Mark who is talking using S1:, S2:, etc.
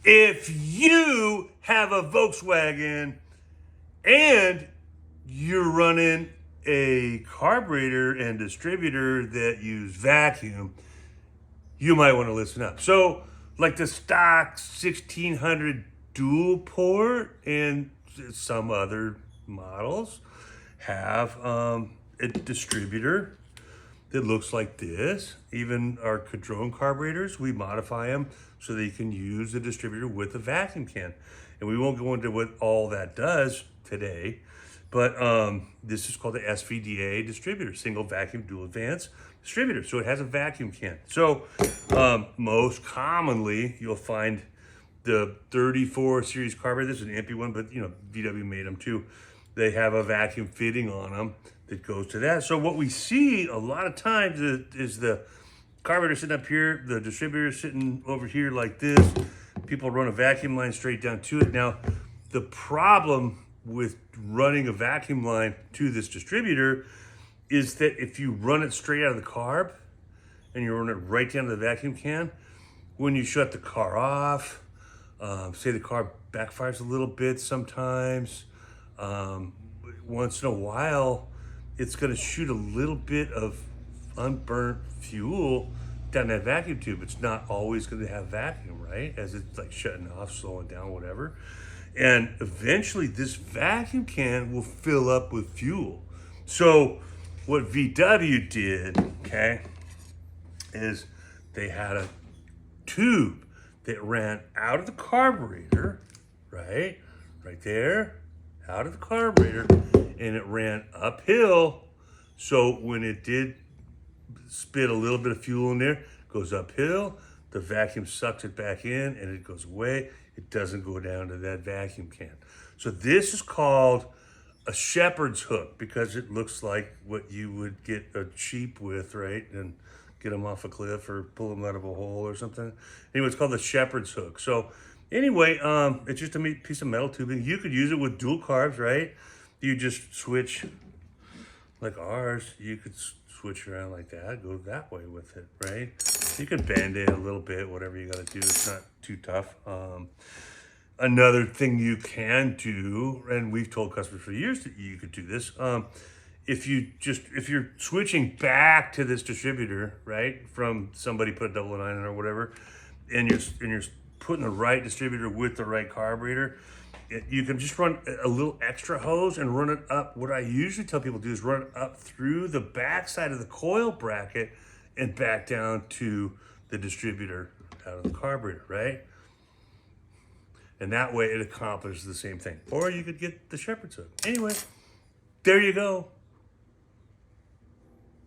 S1: If you have a Volkswagen and you're running a carburetor and distributor that use vacuum, you might want to listen up. So like the stock 1600 dual port and some other models have a distributor that looks like this. Even our Kadron carburetors, we modify them so that you can use the distributor with a vacuum can. And we won't go into what all that does today, but this is called the SVDA distributor, single vacuum dual advance distributor. So it has a vacuum can. So most commonly you'll find the 34 series carburetor. This is an empty one, but you know, VW made them too. They have a vacuum fitting on them that goes to that. So what we see a lot of times is the carburetor sitting up here, the distributor sitting over here like this. People run a vacuum line straight down to it. Now, the problem with running a vacuum line to this distributor is that if you run it straight out of the carb and you run it right down to the vacuum can, when you shut the car off, say the car backfires a little bit sometimes, once in a while, it's gonna shoot a little bit of unburnt fuel down that vacuum tube. It's not always gonna have vacuum, right? As it's like shutting off, slowing down, whatever. And eventually this vacuum can will fill up with fuel. So what VW did, okay, is they had a tube that ran out of the carburetor, right there, out of the carburetor, and it ran uphill. So when it did spit a little bit of fuel in there, it goes uphill, the vacuum sucks it back in and it goes away. It doesn't go down to that vacuum can. So this is called a shepherd's hook because it looks like what you would get a sheep with, right? And get them off a cliff or pull them out of a hole or something. Anyway, it's called the shepherd's hook. So anyway, it's just a piece of metal tubing. You could use it with dual carbs, right? You just switch, like ours, you could switch around like that, go that way with it, right? You could bend it a little bit, whatever you gotta do. It's not too tough. Another thing you can do, and we've told customers for years that you could do this, if you're switching back to this distributor, right, from somebody put a 999 in or whatever, and you're putting the right distributor with the right carburetor, you can just run a little extra hose and run it up. What I usually tell people to do is run it up through the back side of the coil bracket and back down to the distributor out of the carburetor, right? And that way it accomplishes the same thing. Or you could get the shepherd's hook. Anyway, there you go.